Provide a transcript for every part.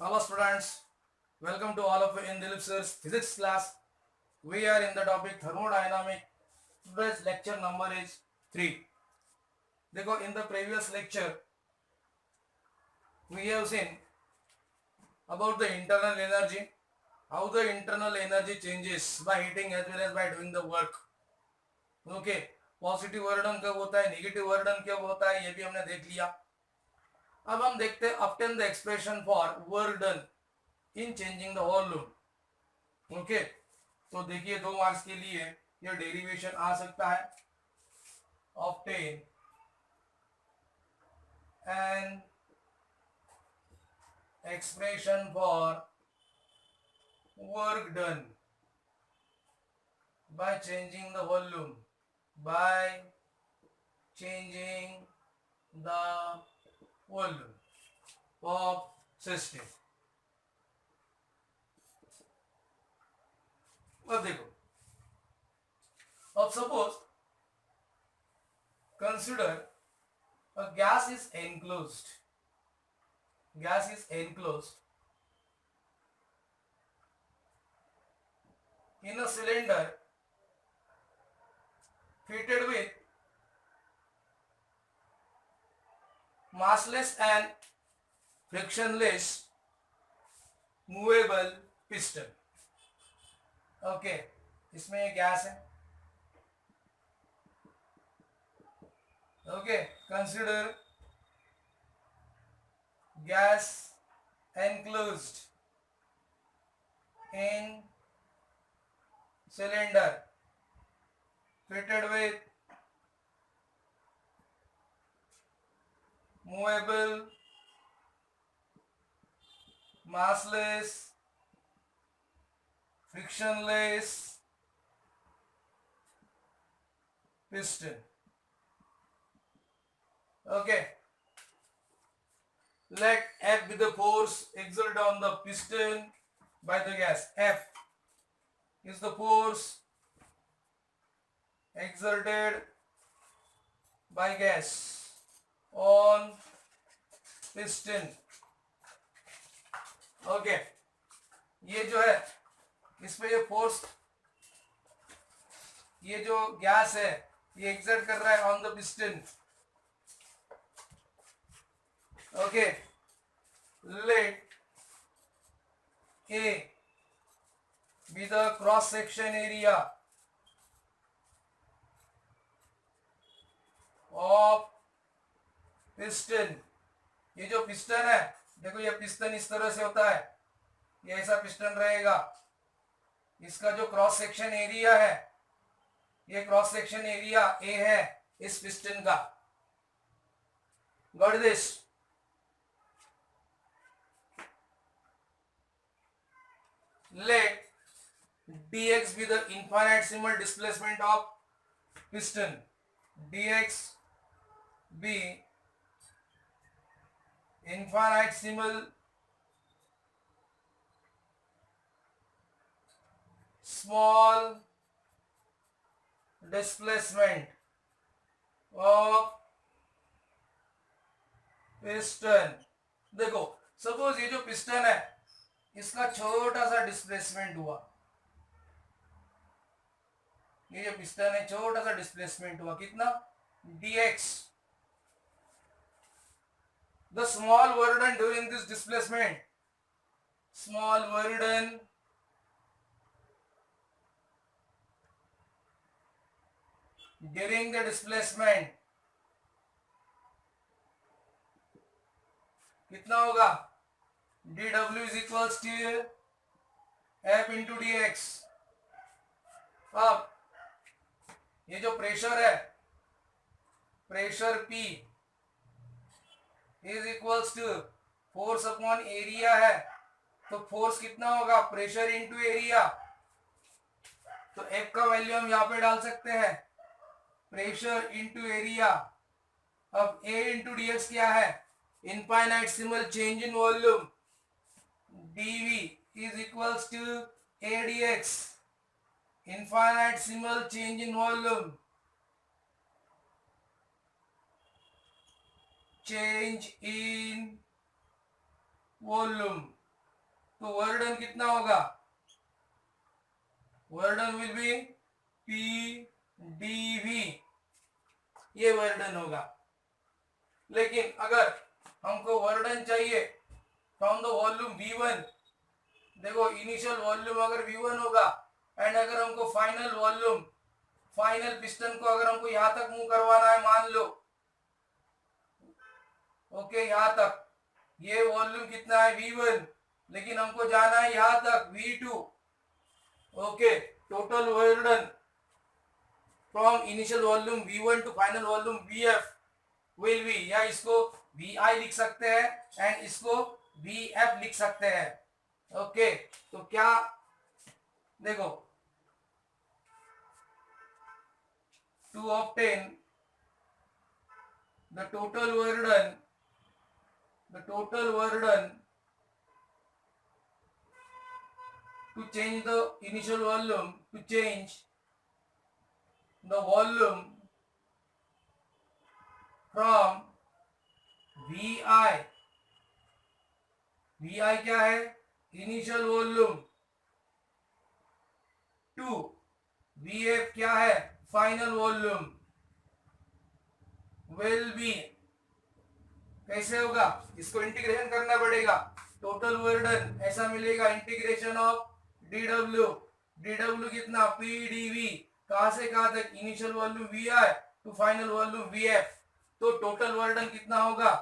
Hello students, welcome to all of you in Dilip sir's physics class. We are in the topic thermodynamic. Today's lecture number is 3. देखो in the previous lecture we have seen about the internal energy, how the internal energy changes by heating as well as by doing the work. Okay, positive work done कब होता है, negative वर्डन कब होता है, ये भी हमने देख लिया. अब हम देखते हैं obtain the expression for work done in changing the volume. Okay तो देखिए 2 मार्क्स के लिए ये डेरिवेशन आ सकता है. Obtain an expression for work done by changing the volume, by changing the volume of system. अब देखो, अब suppose consider a gas is enclosed in a cylinder fitted with massless and frictionless movable piston. Okay इसमें ये gas है. Okay consider gas enclosed in cylinder fitted with movable massless frictionless piston. Okay, let F be the force exerted on the piston by the gas. F is the force exerted by gas on piston. Okay, ये जो है इसमें ये force, ये जो gas है ये exert कर रहा है on the piston. Okay, let A be the cross section area of piston. ये जो पिस्टन है, देखो ये पिस्टन इस तरह से होता है, ये ऐसा पिस्टन रहेगा. इसका जो क्रॉस सेक्शन एरिया है, ये क्रॉस सेक्शन एरिया ए है इस पिस्टन का. Got this? Let dx be the infinitesimal displacement of piston. Dx be infinitesimal small displacement of piston. देखो सपोज ये जो पिस्टन है इसका छोटा सा डिस्प्लेसमेंट हुआ, ये जो पिस्टन है छोटा सा डिस्प्लेसमेंट हुआ, कितना? dx. The small work done during this displacement, small work done during the displacement कितना होगा? dw is equals to f into dx. अब ये जो प्रेशर है, pressure P is equals to force upon area है, तो फोर्स कितना होगा? Pressure into area. तो F का वैल्यू हम यहाँ पे डाल सकते हैं, प्रेशर इंटू एरिया. अब A इंटू dx क्या है? Infinitesimal change in volume. dv is equals to a dx, infinitesimal change in volume. Change in volume. तो वर्क डन कितना होगा, work done will be P D V, ये work done होगा। लेकिन अगर हमको वर्क डन चाहिए फ्रॉम द वॉल्यूम V1, देखो इनिशियल वॉल्यूम अगर V1 होगा एंड अगर हमको फाइनल वॉल्यूम, फाइनल पिस्टन को अगर हमको यहां तक मूव करवाना है, मान लो ओके यहां तक, ये वॉल्यूम कितना है V1, लेकिन हमको जाना है यहां तक V2, okay total work done from initial volume V1 to final volume VF will be, या इसको VI लिख सकते हैं एंड इसको VF लिख सकते हैं। ओके तो क्या देखो, to obtain the total work done, the total work done to change the initial volume, to change the volume from VI, VI क्या है, initial volume, to VF क्या है, final volume, will be, कैसे होगा, इसको इंटीग्रेशन करना पड़ेगा, total work done ऐसा मिलेगा इंटीग्रेशन ऑफ dw, dw कितना pdv, कहां से कहां तक, initial volume vi to final volume vf, तो टोटल वर्क डन कितना होगा,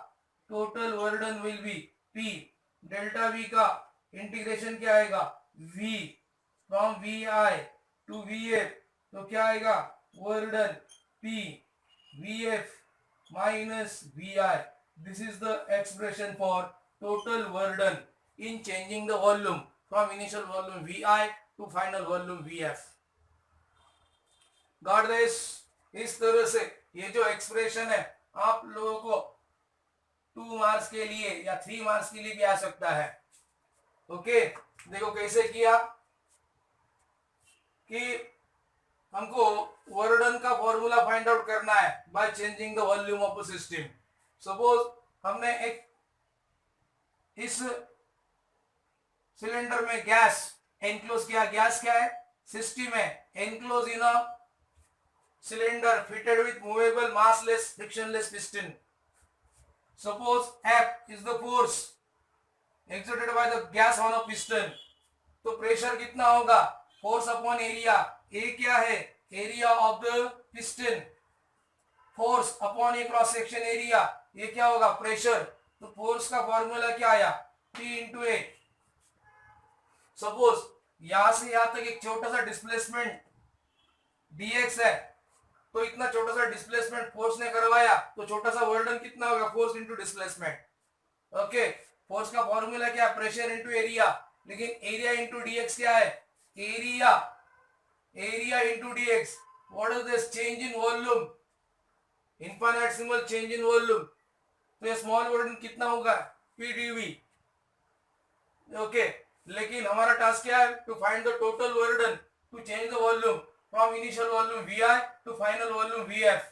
total work done will be p delta v का इंटीग्रेशन क्या आएगा, v from vi to vf, तो क्या आएगा work done p vf minus vi. This is the expression for total work done in changing the volume from initial volume VI to final volume VF. Got this? इस तरह से ये जो expression है आप लोगों को 2 मार्क्स के लिए या 3 मार्क्स के लिए भी आ सकता है। ओके देखो कैसे किया कि हमको वर्क डन का फॉर्मूला फाइंड आउट करना है by changing the volume of a system. Suppose हमने एक इस सिलेंडर में गैस एनक्लोज किया, गैस क्या है, सिस्टम है enclose in a cylinder fitted with movable massless frictionless piston. Suppose F is the force exerted by the gas on a piston, तो pressure कितना होगा, फोर्स अपॉन एरिया, ए क्या है, area of the piston, force upon A cross section area, ये क्या होगा pressure, तो force का फॉर्मूला क्या आया P इंटू ए। सपोज यहां से यहां तक एक छोटा सा डिस्प्लेसमेंट dx है, तो इतना छोटा सा डिस्प्लेसमेंट फोर्स ने करवाया, तो छोटा सा वर्क डन कितना होगा, force into displacement. Okay force का फॉर्मूला क्या, प्रेशर इंटू एरिया, लेकिन एरिया इंटू dx क्या है, area, area into dx, what is this, change in volume, infinitesimal change in volume, तो ये स्मॉल वर्क डन कितना होगा pdv। ओके लेकिन हमारा टास्क क्या है, to find the total work done to change the volume from initial volume vi to final volume vf।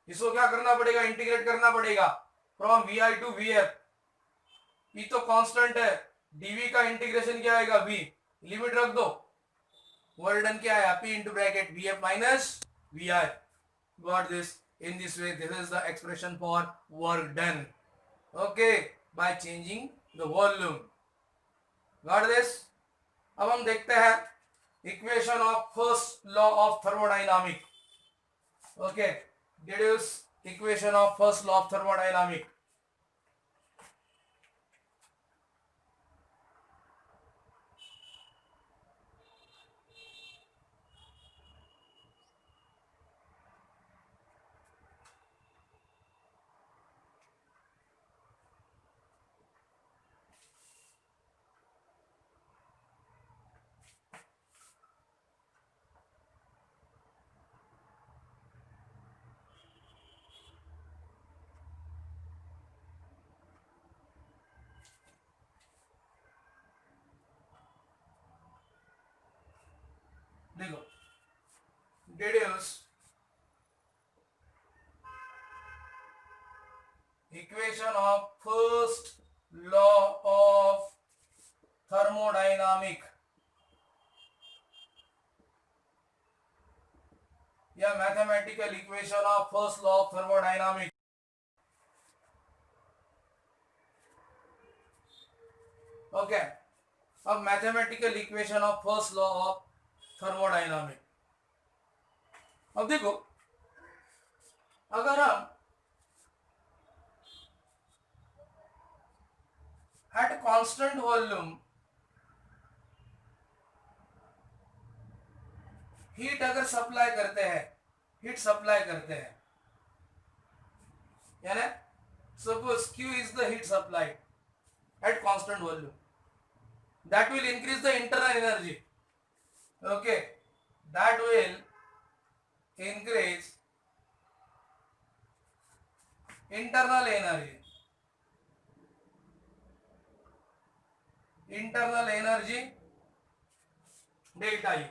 इसको क्या करना पड़ेगा, इंटीग्रेट करना पड़ेगा from vi to vf। p तो कांस्टेंट है, dv का इंटीग्रेशन क्या आएगा v, लिमिट रख दो, वर्क डन क्या है p into bracket vf minus vi। Got this? In this way, this is the expression for work done. Okay, by changing the volume. Got this? अब हम देखते हैं equation of first law of thermodynamic. Okay deduce equation of first law of thermodynamic. देखो deduce equation of first law of thermodynamic या mathematical equation of first law of thermodynamic. Okay, अब mathematical equation of first law of thermodynamic. अब देखो, अगर हम at constant volume heat अगर supply करते हैं, हीट सप्लाई करते हैं, यानी suppose Q is the heat supply at constant volume, that will increase the internal energy. Okay, that will increase internal energy. Internal energy delta U,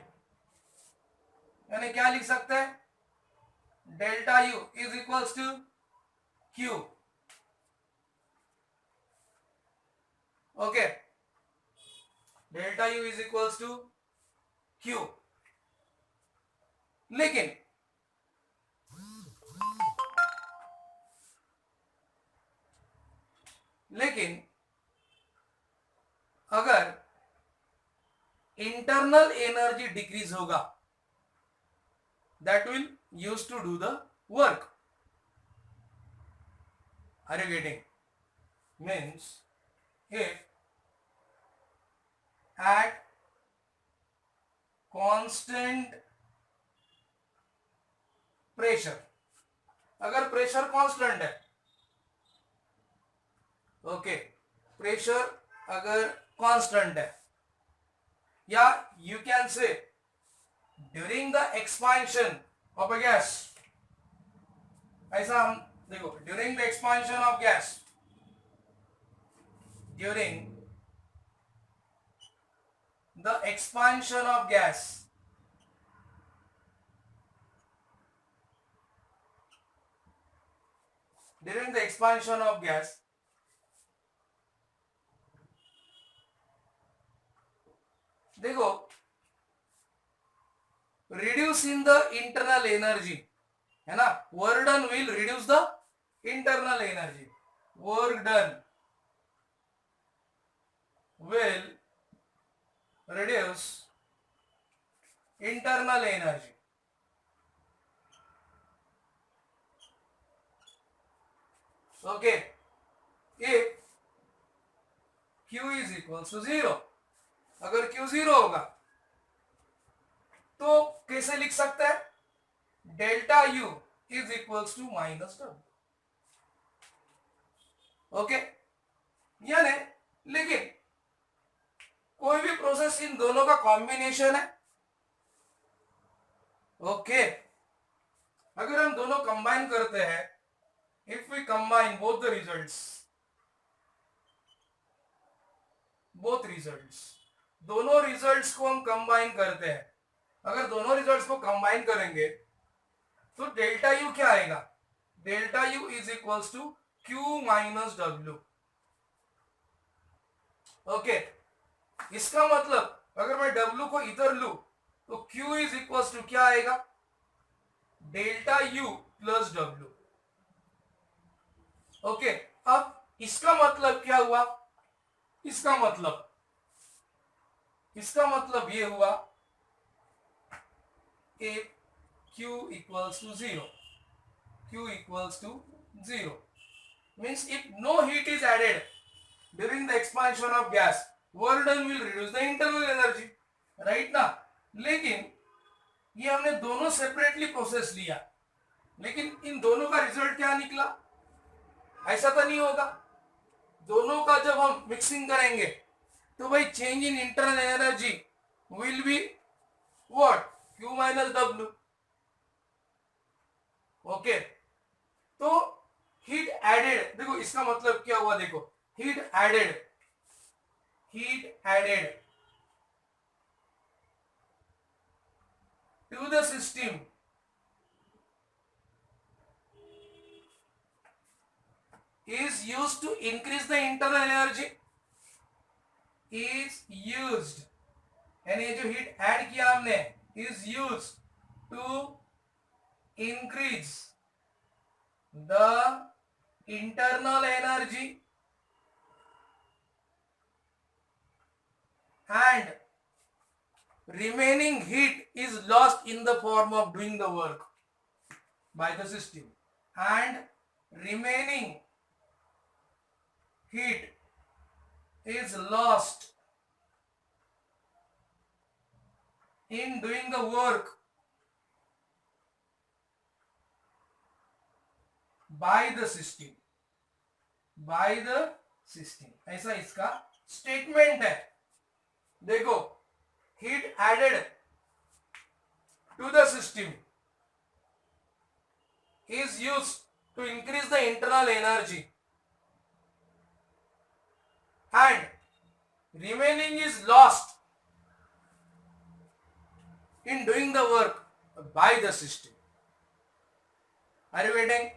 यानी क्या लिख सकते हैं, delta U is equals to Q. Okay, delta U is equals to Q. लेकिन अगर internal energy decrease होगा, that will use to do the work. Are you getting? Means if at constant pressure, अगर pressure constant है, okay, pressure अगर constant है, या you can say during the expansion of a gas, ऐसा हम देखो, during the expansion of gas, during the expansion of gas, during the expansion of gas, देखो, reduce in the internal energy, है ना, work done will reduce the internal energy, work done will reduce internal energy. Okay, if Q is equals to 0, अगर Q 0 होगा तो कैसे लिख सकते हैं, delta U is equals to minus W. Okay, यानी लेकिन कोई भी प्रोसेस इन दोनों का कॉम्बिनेशन है. ओके, अगर हम दोनों कंबाइन करते हैं, if we combine both the results, दोनों रिजल्ट्स को हम कंबाइन करते हैं, अगर दोनों रिजल्ट्स को कंबाइन करेंगे तो डेल्टा यू क्या आएगा, delta U is equals to Q minus W. Okay, इसका मतलब अगर मैं W को इधर लू तो Q इज इक्वल्स टू क्या आएगा, delta U plus W. Okay, अब इसका मतलब क्या हुआ, इसका मतलब ये हुआ कि Q equals to 0, Q equals to 0 means if no heat is added during the expansion of gas, work done will reduce the internal energy, right ना. लेकिन ये हमने दोनों सेपरेटली प्रोसेस लिया, लेकिन इन दोनों का रिजल्ट क्या निकला, ऐसा तो नहीं होगा. दोनों का जब हम मिक्सिंग करेंगे तो भाई change in internal energy will be what, Q minus W. Okay, तो हीट एडेड, देखो इसका मतलब क्या हुआ, देखो heat added to the system is used to increase the internal energy, is used, यानी ये जो हीट ऐड किया हमने is used to increase the internal energy and remaining heat is lost in the form of doing the work by the system, and remaining heat is lost in doing the work by the system, by the system. ऐसा इसका statement है. देखो, heat added to the system is used to increase the internal energy and remaining is lost in doing the work by the system. Are you getting?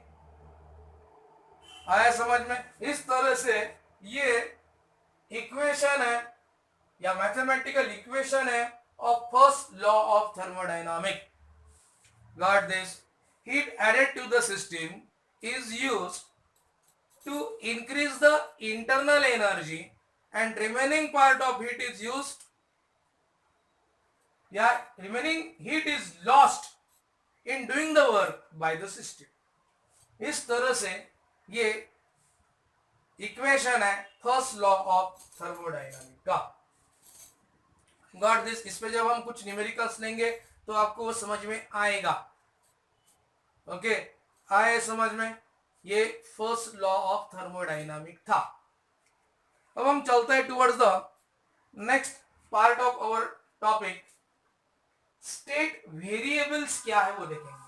आया समझ में? इस तरह से ये इक्वेशन है या मैथमेटिकल इक्वेशन है of first law of thermodynamic. Got this? Heat added to the system is used to increase the internal energy and remaining part of heat is used, yeah, remaining heat is lost in doing the work by the system. इस तरह से ये equation है first law of thermodynamic का. Got this? इस पे जब हम कुछ न्यूमेरिकल्स लेंगे तो आपको वो समझ में आएगा. ओके, आए समझ में? ये फर्स्ट लॉ ऑफ थर्मोडायनामिक था. अब हम चलते हैं towards the next part of our topic. State variables क्या है वो देखेंगे.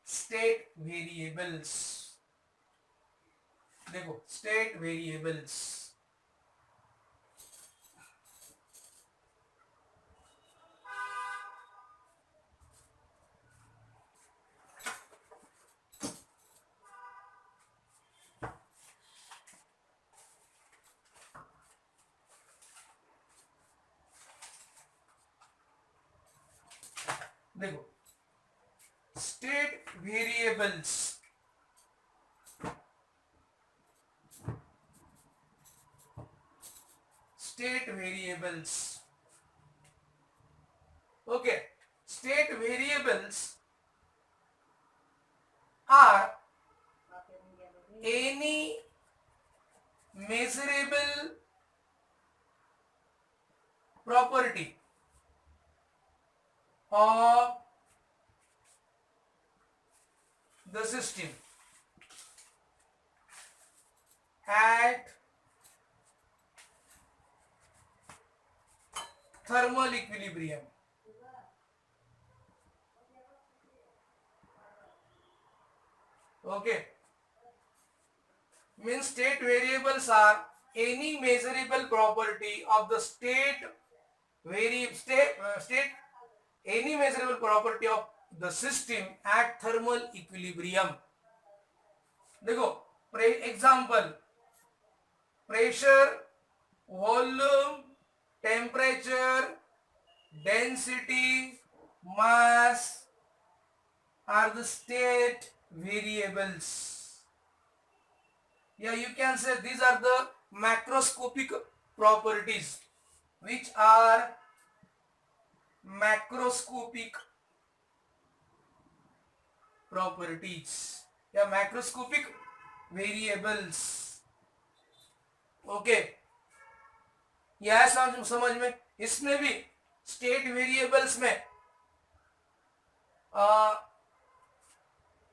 स्टेट वेरिएबल्स, देखो स्टेट वेरिएबल्स. देखो state variables, state variables. Okay, state variables are any measurable property of the system at thermal equilibrium. Okay, means state variables are any measurable property of the state any measurable property of the system at thermal equilibrium. देखो example, pressure, volume, temperature, density, mass are the state variables. Yeah, you can say these are the macroscopic properties. Which are macroscopic properties या macroscopic variables. Okay, यह समझ में? इसमें भी state variables में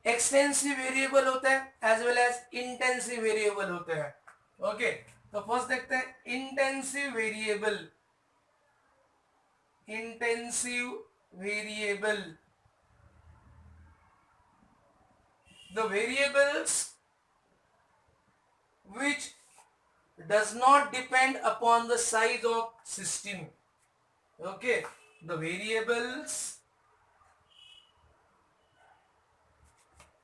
extensive variable होते हैं as well as intensive variable होते हैं. ओके, तो फर्स्ट देखते हैं intensive variable. Intensive variable, the variables which does not depend upon the size of system. Okay, the variables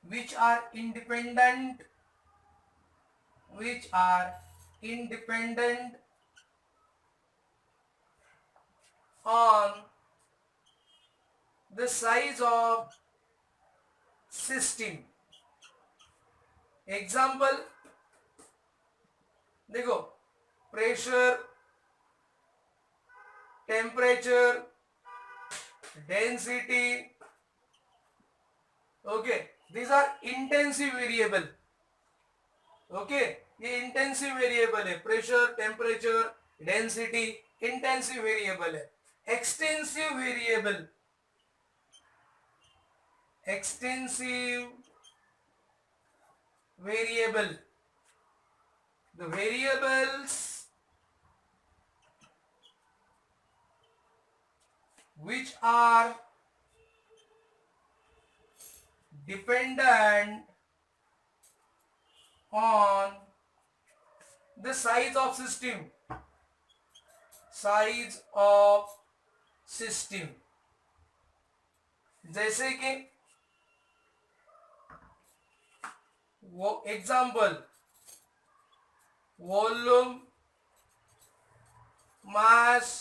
which are independent on the size of system. Example देखो, pressure, temperature, density, okay, these are intensive variable. Okay, ये intensive variable है. Pressure, temperature, density intensive variable है. Extensive variable, extensive variable, the variables which are dependent on the size of system, size of system. जैसे कि वो example, volume, mass,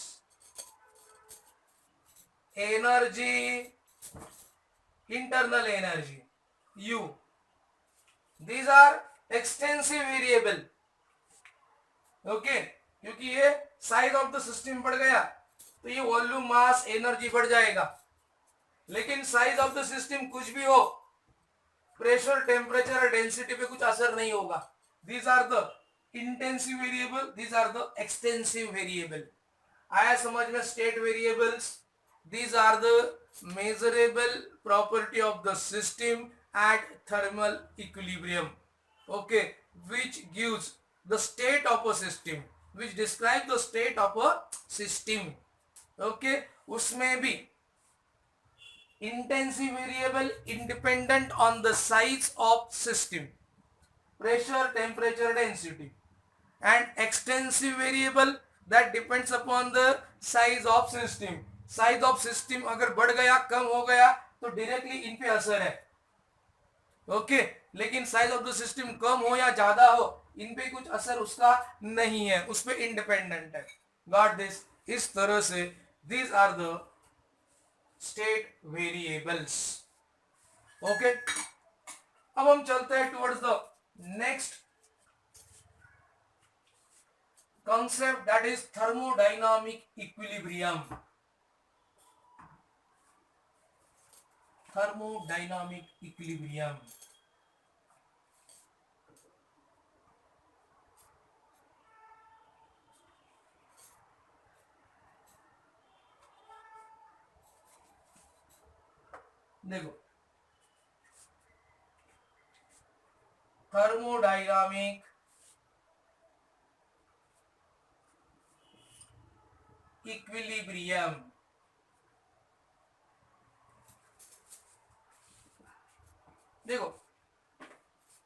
energy, internal energy, U, these are extensive variable. Okay, क्योंकि ये size of the system बढ़ गया तो ये volume, mass, energy बढ़ जाएगा. लेकिन साइज ऑफ द सिस्टम कुछ भी हो, प्रेशर, टेम्परेचर और डेंसिटी पे कुछ असर नहीं होगा. These are the intensive variable, these are the extensive variable. आया समझ में? State variables, these are the measurable property of the system at thermal equilibrium. Okay, which gives the state of a system, which describes the state of a system. Okay, उसमें भी intensive variable independent on the size of system, pressure, temperature, density, and extensive variable that depends upon the size of system. size of system अगर बढ़ गया, कम हो गया तो directly in पे असर है. ओके, लेकिन साइज ऑफ द सिस्टम कम हो या ज्यादा हो, इन पे कुछ असर उसका नहीं है, उस पे इंडिपेंडेंट है. Got this? इस तरह से these are the state variables. Okay, अब हम चलते हैं towards the next concept, that is thermodynamic equilibrium. Thermodynamic equilibrium. देखो, thermodynamic equilibrium. देखो,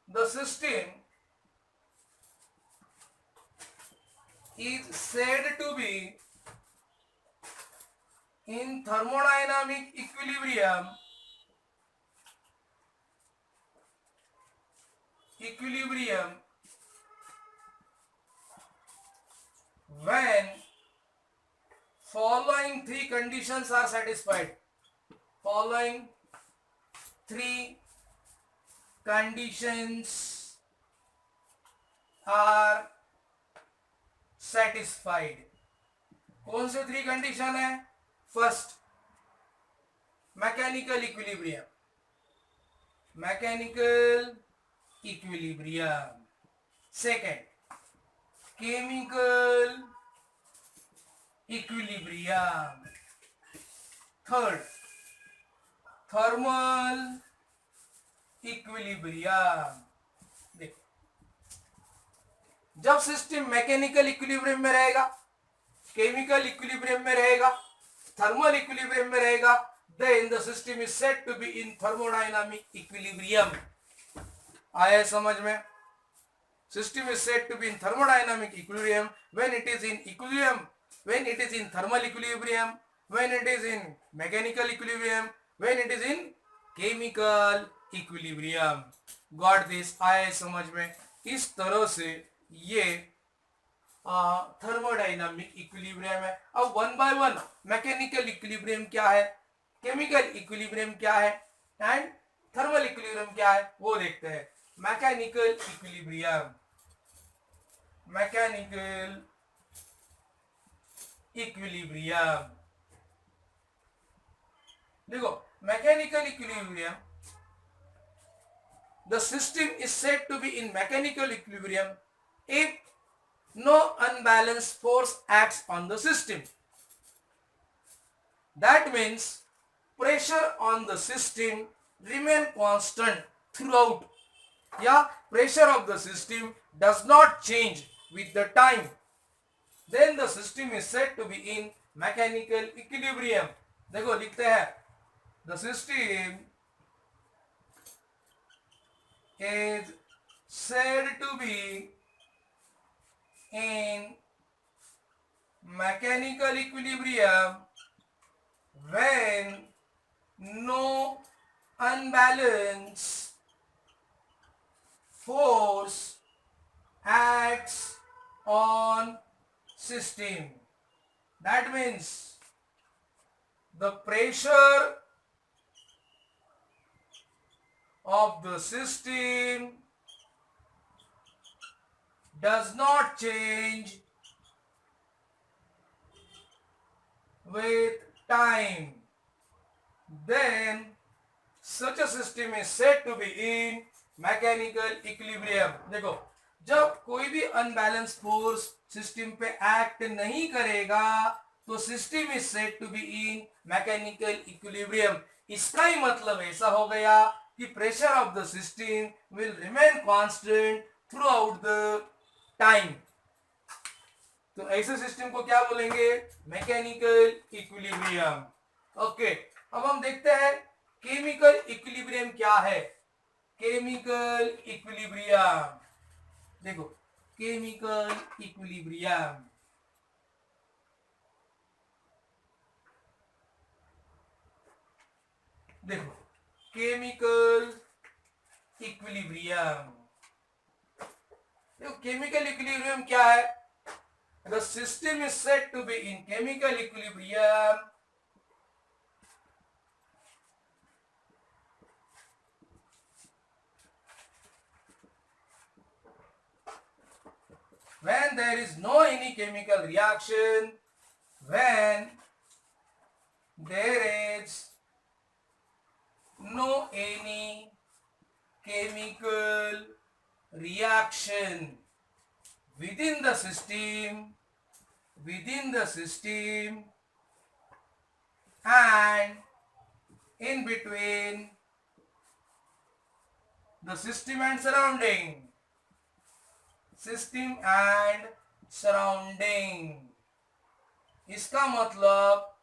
the system is said to be in thermodynamic equilibrium when following three conditions are satisfied. Following three conditions are satisfied. कौन से three condition है? First, mechanical equilibrium. Mechanical equilibrium. Second, chemical equilibrium. Third, thermal equilibrium. देखो, जब system mechanical equilibrium में रहेगा, chemical equilibrium में रहेगा, thermal equilibrium में रहेगा, then the system is said to be in thermodynamic equilibrium. आया समझ में? System is said to be in thermodynamic equilibrium when it is in equilibrium, when it is in thermal equilibrium, when it is in mechanical equilibrium, when it is in chemical equilibrium. Got this? आया समझ में? इस तरह से ये thermodynamic equilibrium है। अब one by one mechanical equilibrium क्या है, केमिकल इक्विलिब्रियम क्या है एंड थर्मल इक्विलिब्रियम क्या है वो देखते हैं। मैकेनिकल इक्विलिब्रियम, मैकेनिकल इक्विलिब्रियम देखो, mechanical equilibrium, the system is said to be in mechanical equilibrium if no unbalanced force acts on the system. That means pressure on the system remain constant throughout, या pressure of the system does not change with the time, then the system is said to be in mechanical equilibrium. देखो लिखते हैं, the system is said to be in mechanical equilibrium when no unbalanced force acts on system. That means the pressure of the system does not change with time, then such a system is said to be in mechanical equilibrium. देखो, जब कोई भी unbalance force system पे act नहीं करेगा तो system is said to be in mechanical equilibrium. इसका ही मतलब ऐसा हो गया कि pressure of the system will remain constant throughout the time. तो ऐसे सिस्टम को क्या बोलेंगे, मैकेनिकल इक्विलिब्रियम। ओके, अब हम देखते हैं केमिकल इक्विलिब्रियम क्या है। केमिकल इक्विलिब्रियम देखो, केमिकल इक्विलिब्रियम देखो, केमिकल इक्विलिब्रियम देखो, केमिकल इक्विलिब्रियम क्या है। The system is said to be in chemical equilibrium when there is no any chemical reaction, when there is no any chemical reaction within the system and in between the system and surrounding, इसका मतलब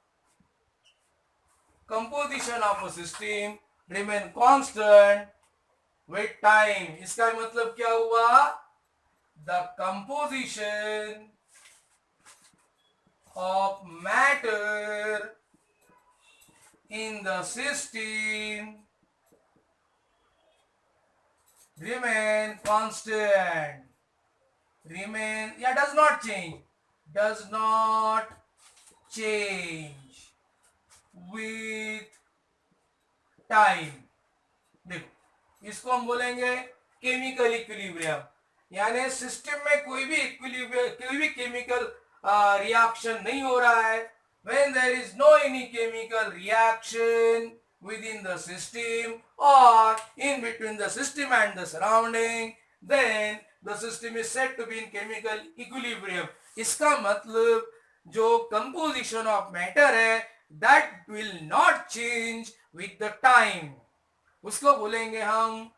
composition of a system remain constant with time। इसका मतलब क्या हुआ, the composition of matter in the system remain constant, does not change with time। देखो, इसको हम बोलेंगे केमिकल इक्विलिब्रियम, यानी सिस्टम में कोई भी केमिकल रिएक्शन नहीं हो रहा है। when there is no any chemical reaction within the system or in between the system and the surrounding, then the system is said to be in chemical equilibrium। इसका मतलब जो composition of matter है that will not change with the time, उसको बोलेंगे हम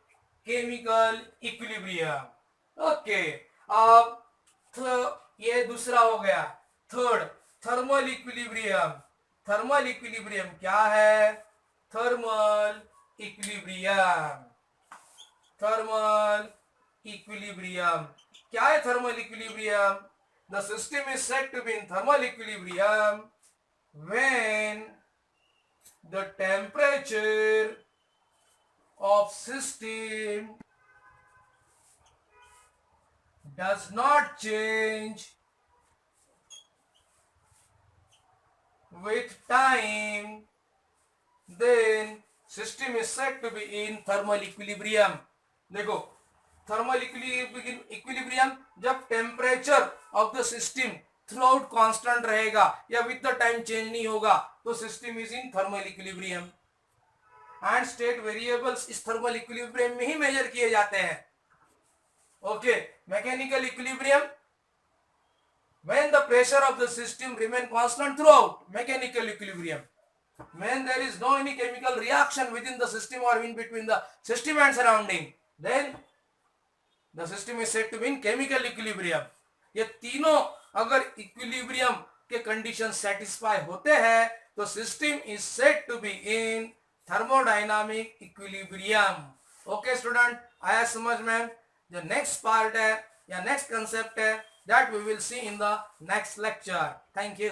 chemical equilibrium. Okay, अब ये दूसरा हो गया। Third, thermal equilibrium. Thermal equilibrium क्या है, थर्मल इक्विलिब्रियम क्या है thermal equilibrium. The system is said to be in thermal equilibrium when the temperature of system does not change with time, then system is said to be in thermal equilibrium. देखो thermal equilibrium जब temperature of the system through out constant रहेगा या with the time change नहीं होगा तो system is in thermal equilibrium. And state variables इस thermal equilibrium में ही major किए जाते हैं. Okay, mechanical equilibrium when the pressure of the system remain constant throughout, mechanical equilibrium. When there is no any chemical reaction within the system or in between the system and surrounding, then the system is said to be in chemical equilibrium. ये तीनों अगर equilibrium के condition satisfy होते हैं तो system is said to be in thermodynamic equilibrium. Okay student, आया समझ में? जो नेक्स्ट पार्ट है या नेक्स्ट कंसेप्ट है that we will see in the next lecture. Thank you.